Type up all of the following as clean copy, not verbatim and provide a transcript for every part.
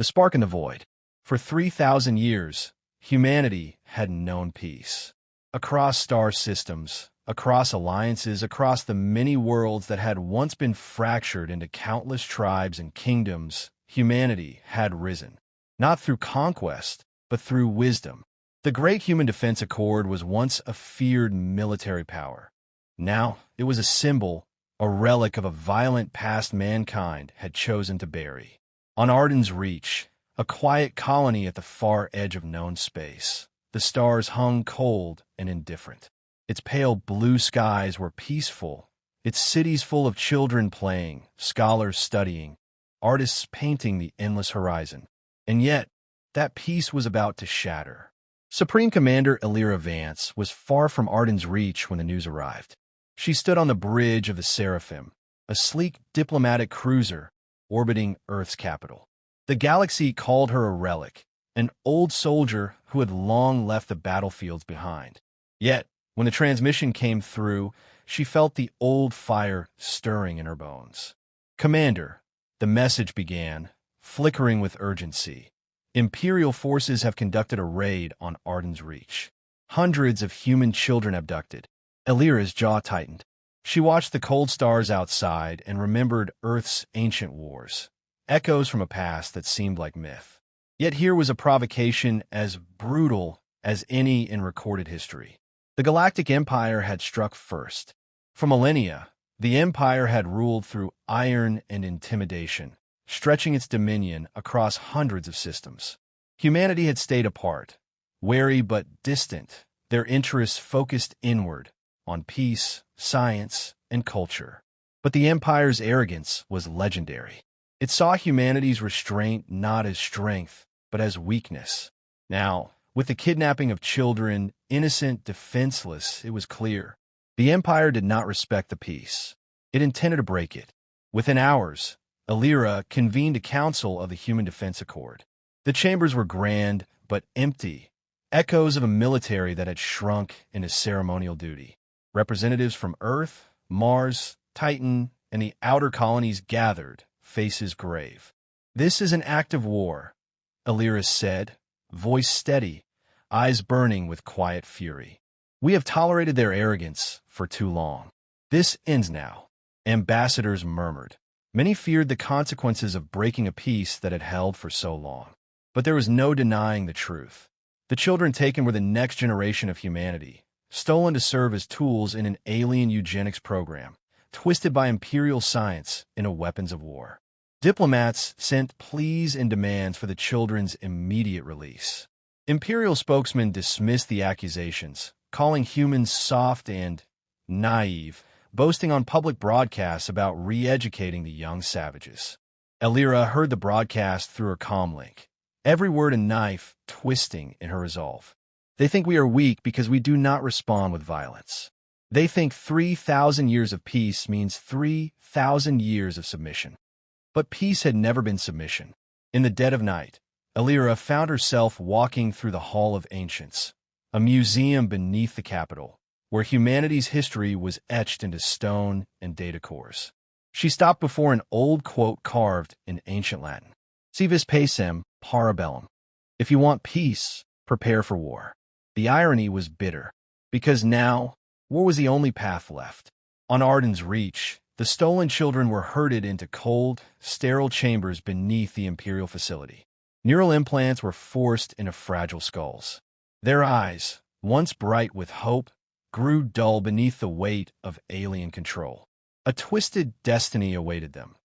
The spark in the void. For 3,000 years, humanity had known peace. Across star systems, across alliances, across the many worlds that had once been fractured into countless tribes and kingdoms, humanity had risen. Not through conquest, but through wisdom. The Great Human Defense Accord was once a feared military power. Now, it was a symbol, a relic of a violent past mankind had chosen to bury. On Arden's Reach, a quiet colony at the far edge of known space, the stars hung cold and indifferent. Its pale blue skies were peaceful, its cities full of children playing, scholars studying, artists painting the endless horizon. And yet, that peace was about to shatter. Supreme Commander Elira Vance was far from Arden's Reach when the news arrived. She stood on the bridge of the Seraphim, a sleek diplomatic cruiser orbiting Earth's capital. The galaxy called her a relic, an old soldier who had long left the battlefields behind. Yet, when the transmission came through, she felt the old fire stirring in her bones. "Commander," the message began, flickering with urgency. "Imperial forces have conducted a raid on Arden's Reach. Hundreds of human children abducted." Elira's jaw tightened. She watched the cold stars outside and remembered Earth's ancient wars, echoes from a past that seemed like myth. Yet here was a provocation as brutal as any in recorded history. The Galactic Empire had struck first. For millennia, the Empire had ruled through iron and intimidation, stretching its dominion across hundreds of systems. Humanity had stayed apart, wary but distant, their interests focused inward, on peace, science, and culture. But the Empire's arrogance was legendary. It saw humanity's restraint not as strength, but as weakness. Now, with the kidnapping of children, innocent, defenseless, it was clear. The Empire did not respect the peace. It intended to break it. Within hours, Elira convened a council of the Human Defense Accord. The chambers were grand, but empty, echoes of a military that had shrunk into ceremonial duty. Representatives from Earth, Mars, Titan, and the outer colonies gathered, faces grave. "This is an act of war," Elira said, voice steady, eyes burning with quiet fury. "We have tolerated their arrogance for too long. This ends now." Ambassadors murmured. Many feared the consequences of breaking a peace that had held for so long. But there was no denying the truth. The children taken were the next generation of humanity, stolen to serve as tools in an alien eugenics program, twisted by imperial science into weapons of war. Diplomats sent pleas and demands for the children's immediate release. Imperial spokesmen dismissed the accusations, calling humans soft and naive, boasting on public broadcasts about re-educating the young savages. Elira heard the broadcast through her comlink, every word a knife twisting in her resolve. "They think we are weak because we do not respond with violence. They think 3,000 years of peace means 3,000 years of submission." But peace had never been submission. In the dead of night, Elira found herself walking through the Hall of Ancients, a museum beneath the capital, where humanity's history was etched into stone and data cores. She stopped before an old quote carved in ancient Latin: "Si vis pacem, para bellum." If you want peace, prepare for war. The irony was bitter, because now, war was the only path left. On Arden's Reach, the stolen children were herded into cold, sterile chambers beneath the Imperial facility. Neural implants were forced into fragile skulls. Their eyes, once bright with hope, grew dull beneath the weight of alien control. A twisted destiny awaited them,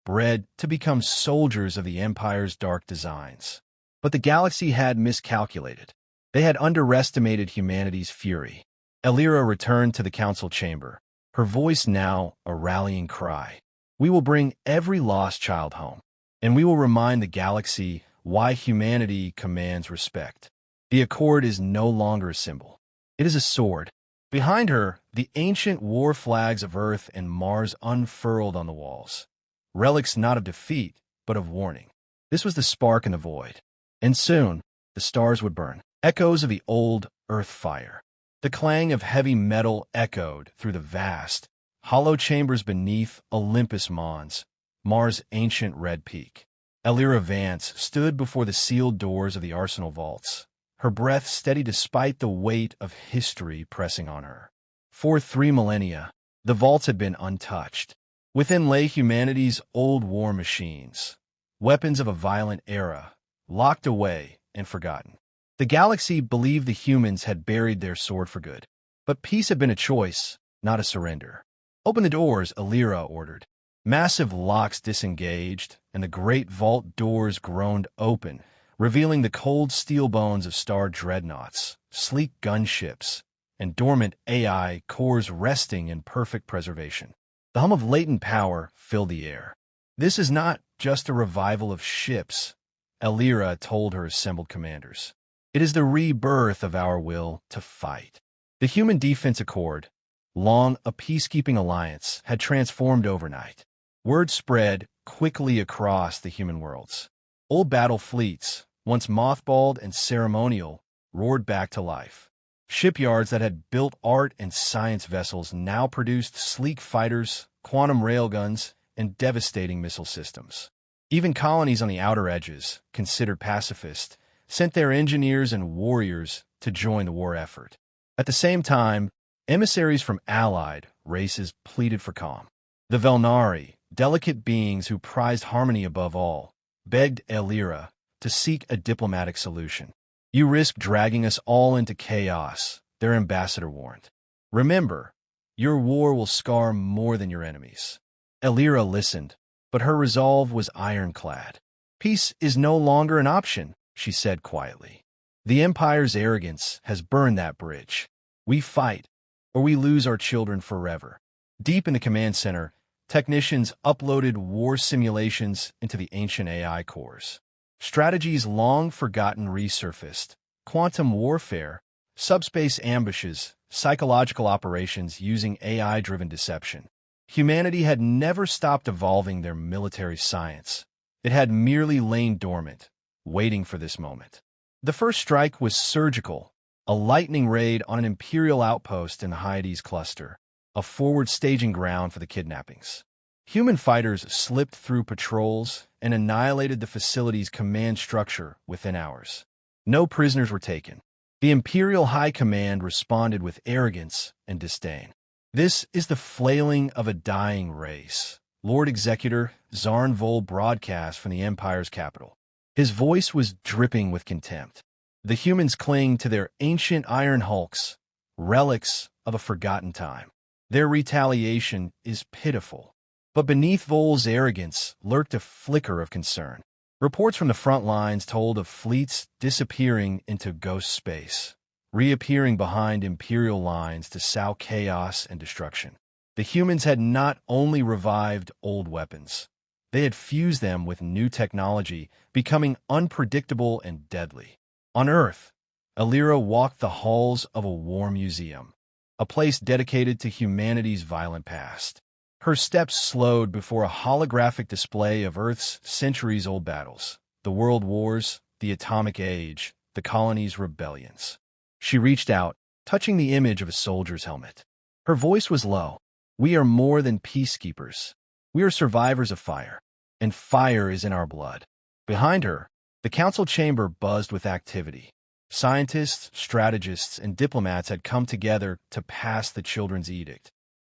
bred to become soldiers of the Empire's dark designs. But the galaxy had miscalculated. They had underestimated humanity's fury. Elira returned to the council chamber, her voice now a rallying cry. "We will bring every lost child home, and we will remind the galaxy why humanity commands respect. The Accord is no longer a symbol. It is a sword." Behind her, the ancient war flags of Earth and Mars unfurled on the walls, relics not of defeat, but of warning. This was the spark in the void. And soon, the stars would burn, echoes of the old Earth fire. The clang of heavy metal echoed through the vast, hollow chambers beneath Olympus Mons, Mars' ancient red peak. Elira Vance stood before the sealed doors of the arsenal vaults, her breath steady despite the weight of history pressing on her. For 3 millennia, the vaults had been untouched. Within lay humanity's old war machines, weapons of a violent era, locked away and forgotten. The galaxy believed the humans had buried their sword for good. But peace had been a choice, not a surrender. "Open the doors," Elira ordered. Massive locks disengaged, and the great vault doors groaned open, revealing the cold steel bones of star dreadnoughts, sleek gunships, and dormant AI cores resting in perfect preservation. The hum of latent power filled the air. "This is not just a revival of ships," Elira told her assembled commanders. "It is the rebirth of our will to fight." The Human Defense Accord, long a peacekeeping alliance, had transformed overnight. Word spread quickly across the human worlds. Old battle fleets, once mothballed and ceremonial, roared back to life. Shipyards that had built art and science vessels now produced sleek fighters, quantum railguns, and devastating missile systems. Even colonies on the outer edges, considered pacifist, sent their engineers and warriors to join the war effort. At the same time, emissaries from allied races pleaded for calm. The Velnari, delicate beings who prized harmony above all, begged Elira to seek a diplomatic solution. "You risk dragging us all into chaos," their ambassador warned. "Remember, your war will scar more than your enemies." Elira listened, but her resolve was ironclad. "Peace is no longer an option," she said quietly. "The Empire's arrogance has burned that bridge. We fight, or we lose our children forever." Deep in the command center, technicians uploaded war simulations into the ancient AI cores. Strategies long forgotten resurfaced: quantum warfare, subspace ambushes, psychological operations using AI-driven deception. Humanity had never stopped evolving their military science. It had merely lain dormant, waiting for this moment. The first strike was surgical, a lightning raid on an Imperial outpost in the Hyades cluster, a forward staging ground for the kidnappings. Human fighters slipped through patrols and annihilated the facility's command structure within hours. No prisoners were taken. The Imperial High Command responded with arrogance and disdain. "This is the flailing of a dying race," Lord Executor Zarn Vol broadcast from the Empire's capital. His voice was dripping with contempt. "The humans cling to their ancient iron hulks, relics of a forgotten time. Their retaliation is pitiful." But beneath Vol's arrogance lurked a flicker of concern. Reports from the front lines told of fleets disappearing into ghost space, reappearing behind Imperial lines to sow chaos and destruction. The humans had not only revived old weapons, they had fused them with new technology, becoming unpredictable and deadly. On Earth, Elira walked the halls of a war museum, a place dedicated to humanity's violent past. Her steps slowed before a holographic display of Earth's centuries-old battles, the world wars, the atomic age, the colony's rebellions. She reached out, touching the image of a soldier's helmet. Her voice was low. "We are more than peacekeepers. We are survivors of fire, and fire is in our blood." Behind her, the council chamber buzzed with activity. Scientists, strategists, and diplomats had come together to pass the Children's Edict,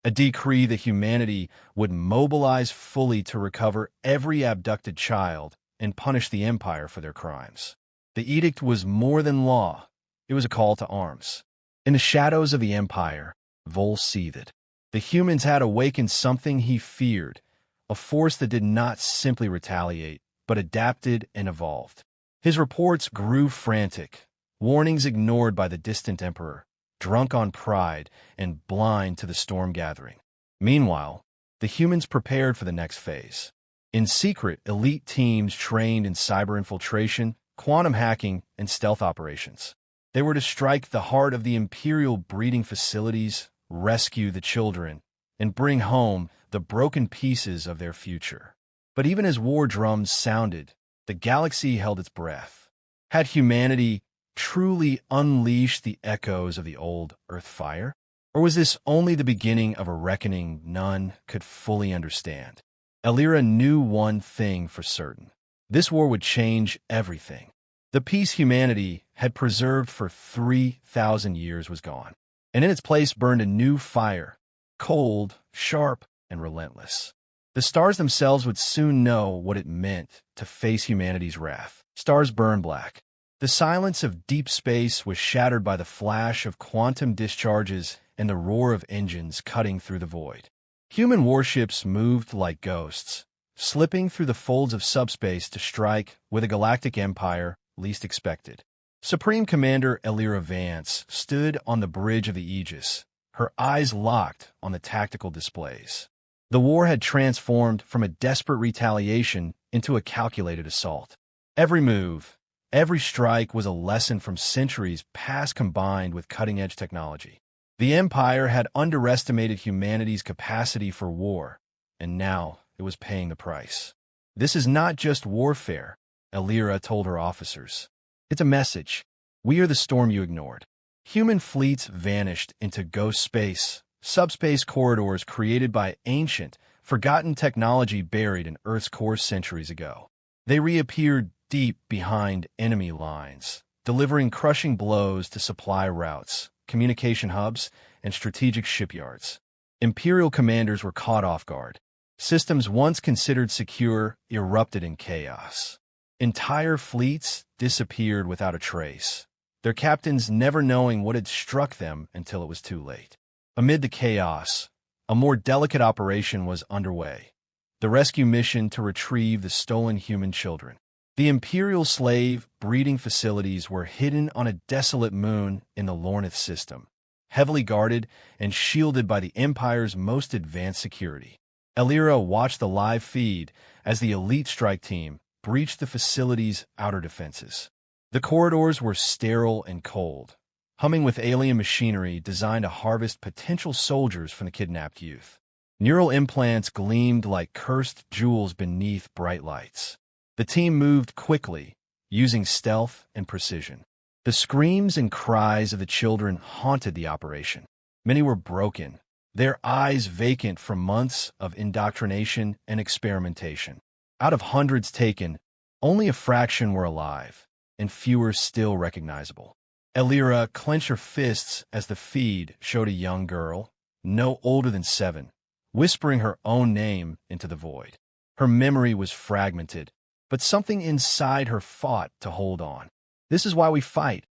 a decree that humanity would mobilize fully to recover every abducted child and punish the Empire for their crimes. The edict was more than law. It was a call to arms. In the shadows of the Empire, Vol seethed. The humans had awakened something he feared, a force that did not simply retaliate, but adapted and evolved. His reports grew frantic, warnings ignored by the distant Emperor, drunk on pride and blind to the storm gathering. Meanwhile, the humans prepared for the next phase. In secret, elite teams trained in cyber infiltration, quantum hacking, and stealth operations. They were to strike the heart of the Imperial breeding facilities, rescue the children, and bring home the broken pieces of their future. But even as war drums sounded, the galaxy held its breath. Had humanity truly unleashed the echoes of the old Earth fire? Or was this only the beginning of a reckoning none could fully understand? Elira knew one thing for certain. This war would change everything. The peace humanity had preserved for 3,000 years was gone, and in its place burned a new fire, cold, sharp, and relentless. The stars themselves would soon know what it meant to face humanity's wrath. Stars burn black. The silence of deep space was shattered by the flash of quantum discharges and the roar of engines cutting through the void. Human warships moved like ghosts, slipping through the folds of subspace to strike with a galactic empire least expected. Supreme Commander Elira Vance stood on the bridge of the Aegis, her eyes locked on the tactical displays. The war had transformed from a desperate retaliation into a calculated assault. Every move, every strike was a lesson from centuries past combined with cutting-edge technology. The Empire had underestimated humanity's capacity for war, and now it was paying the price. This is not just warfare, Elira told her officers. It's a message. We are the storm you ignored. Human fleets vanished into ghost space, subspace corridors created by ancient, forgotten technology buried in Earth's core centuries ago. They reappeared deep behind enemy lines, delivering crushing blows to supply routes, communication hubs, and strategic shipyards. Imperial commanders were caught off guard. Systems once considered secure erupted in chaos. Entire fleets disappeared without a trace, their captains never knowing what had struck them until it was too late. Amid the chaos, a more delicate operation was underway, the rescue mission to retrieve the stolen human children. The Imperial slave breeding facilities were hidden on a desolate moon in the Lornith system, heavily guarded and shielded by the Empire's most advanced security. Elira watched the live feed as the elite strike team breached the facility's outer defenses. The corridors were sterile and cold, humming with alien machinery designed to harvest potential soldiers from the kidnapped youth. Neural implants gleamed like cursed jewels beneath bright lights. The team moved quickly, using stealth and precision. The screams and cries of the children haunted the operation. Many were broken, their eyes vacant from months of indoctrination and experimentation. Out of hundreds taken, only a fraction were alive, and fewer still recognizable. Elira clenched her fists as the feed showed a young girl, no older than 7, whispering her own name into the void. Her memory was fragmented, but something inside her fought to hold on. "This is why we fight,"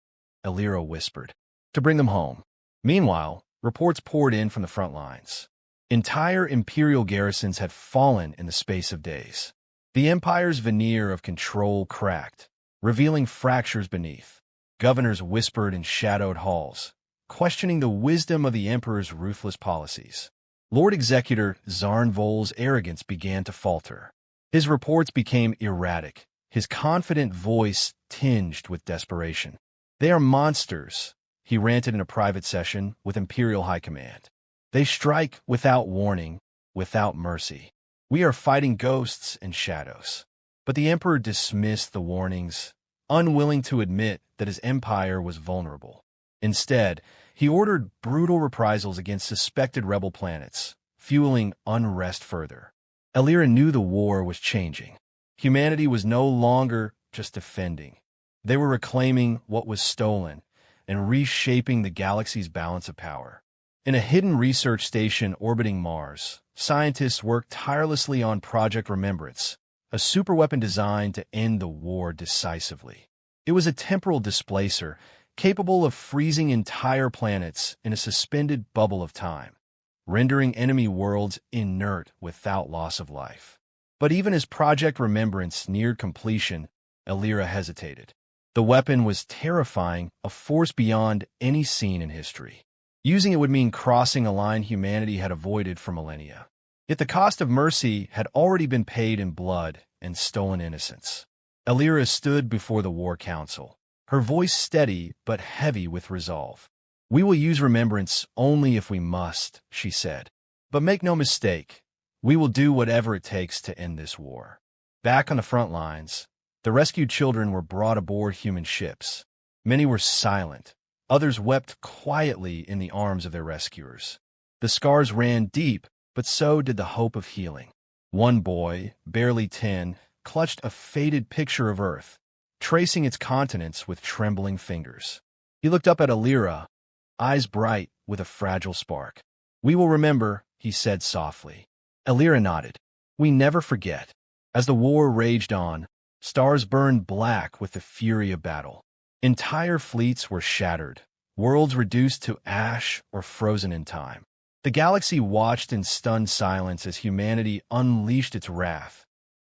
Elira whispered, "to bring them home." Meanwhile, reports poured in from the front lines. Entire Imperial garrisons had fallen in the space of days. The Empire's veneer of control cracked, revealing fractures beneath. Governors whispered in shadowed halls, questioning the wisdom of the Emperor's ruthless policies. Lord Executor Zarnvol's arrogance began to falter. His reports became erratic, his confident voice tinged with desperation. "They are monsters," he ranted in a private session with Imperial High Command. "They strike without warning, without mercy. We are fighting ghosts and shadows." But the Emperor dismissed the warnings, unwilling to admit that his empire was vulnerable. Instead, he ordered brutal reprisals against suspected rebel planets, fueling unrest further. Elira knew the war was changing. Humanity was no longer just defending. They were reclaiming what was stolen and reshaping the galaxy's balance of power. In a hidden research station orbiting Mars, scientists worked tirelessly on Project Remembrance, a superweapon designed to end the war decisively. It was a temporal displacer, capable of freezing entire planets in a suspended bubble of time, rendering enemy worlds inert without loss of life. But even as Project Remembrance neared completion, Elira hesitated. The weapon was terrifying, a force beyond any seen in history. Using it would mean crossing a line humanity had avoided for millennia. Yet the cost of mercy had already been paid in blood and stolen innocence. Elira stood before the War Council, her voice steady but heavy with resolve. "We will use remembrance only if we must," she said. "But make no mistake, we will do whatever it takes to end this war." Back on the front lines, the rescued children were brought aboard human ships. Many were silent. Others wept quietly in the arms of their rescuers. The scars ran deep, but so did the hope of healing. One boy, barely 10, clutched a faded picture of Earth, tracing its continents with trembling fingers. He looked up at Alira, eyes bright with a fragile spark. "We will remember," he said softly. Alira nodded. "We never forget." As the war raged on, stars burned black with the fury of battle. Entire fleets were shattered, worlds reduced to ash or frozen in time. The galaxy watched in stunned silence as humanity unleashed its wrath,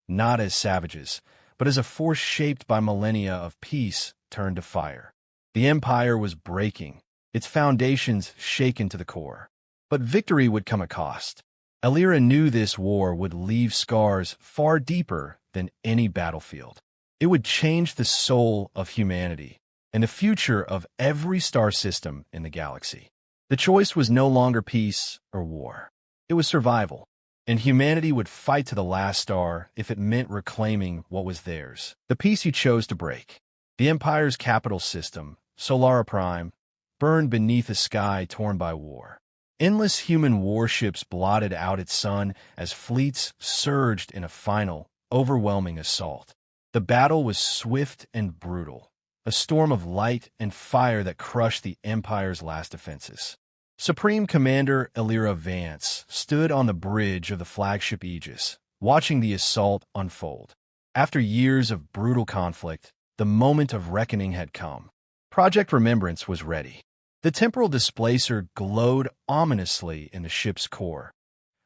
not as savages, but as a force shaped by millennia of peace turned to fire. The Empire was breaking, its foundations shaken to the core. But victory would come at cost. Alira knew this war would leave scars far deeper than any battlefield. It would change the soul of humanity and the future of every star system in the galaxy. The choice was no longer peace or war. It was survival, and humanity would fight to the last star if it meant reclaiming what was theirs. The peace you chose to break. The Empire's capital system, Solara Prime, burned beneath a sky torn by war. Endless human warships blotted out its sun as fleets surged in a final, overwhelming assault. The battle was swift and brutal, a storm of light and fire that crushed the Empire's last defenses. Supreme Commander Alira Vance stood on the bridge of the flagship Aegis, watching the assault unfold. After years of brutal conflict, the moment of reckoning had come. Project Remembrance was ready. The temporal displacer glowed ominously in the ship's core,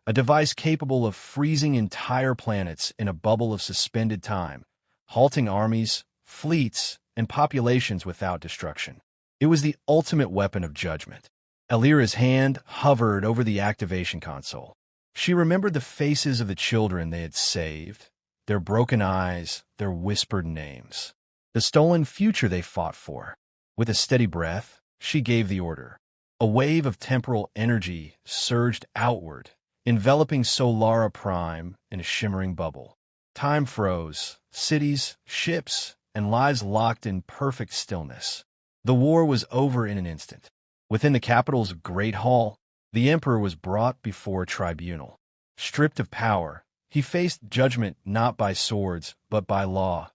a device capable of freezing entire planets in a bubble of suspended time, halting armies, fleets, and populations without destruction. It was the ultimate weapon of judgment. Alira's hand hovered over the activation console. She remembered the faces of the children they had saved, their broken eyes, their whispered names, the stolen future they fought for. With a steady breath, she gave the order. A wave of temporal energy surged outward, enveloping Solara Prime in a shimmering bubble. Time froze, cities, ships, and lives locked in perfect stillness. The war was over in an instant. Within the capital's great hall, the Emperor was brought before a tribunal. Stripped of power, he faced judgment not by swords, but by law,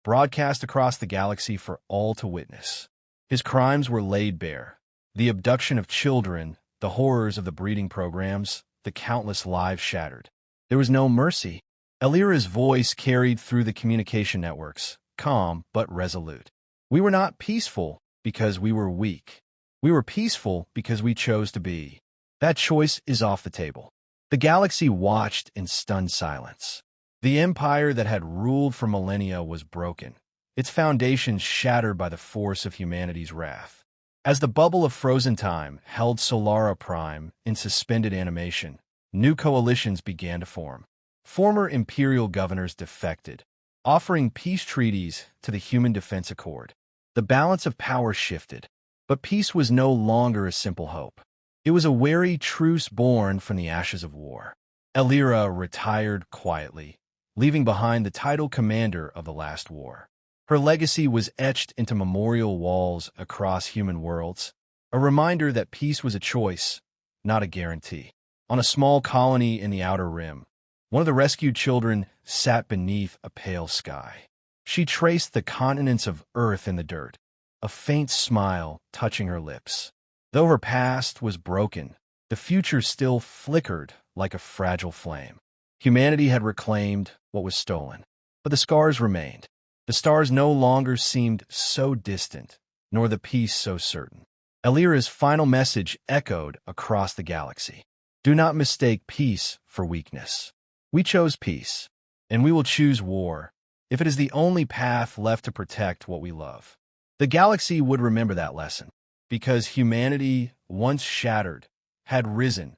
broadcast across the galaxy for all to witness. His crimes were laid bare. The abduction of children, the horrors of the breeding programs, the countless lives shattered. There was no mercy. Alira's voice carried through the communication networks, calm but resolute. We were not peaceful because we were weak. We were peaceful because we chose to be. That choice is off the table. The galaxy watched in stunned silence. The empire that had ruled for millennia was broken, its foundations shattered by the force of humanity's wrath. As the bubble of frozen time held Solara Prime in suspended animation, new coalitions began to form. Former imperial governors defected, offering peace treaties to the Human Defense Accord. The balance of power shifted, but peace was no longer a simple hope. It was a wary truce born from the ashes of war. Alira retired quietly, leaving behind the title commander of the last war. Her legacy was etched into memorial walls across human worlds, a reminder that peace was a choice, not a guarantee. On a small colony in the Outer Rim, one of the rescued children sat beneath a pale sky. She traced the continents of Earth in the dirt, a faint smile touching her lips. Though her past was broken, the future still flickered like a fragile flame. Humanity had reclaimed what was stolen, but the scars remained. The stars no longer seemed so distant, nor the peace so certain. Alira's final message echoed across the galaxy. Do not mistake peace for weakness. We chose peace, and we will choose war, if it is the only path left to protect what we love. The galaxy would remember that lesson, because humanity, once shattered, had risen,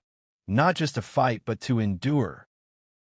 not just to fight but to endure,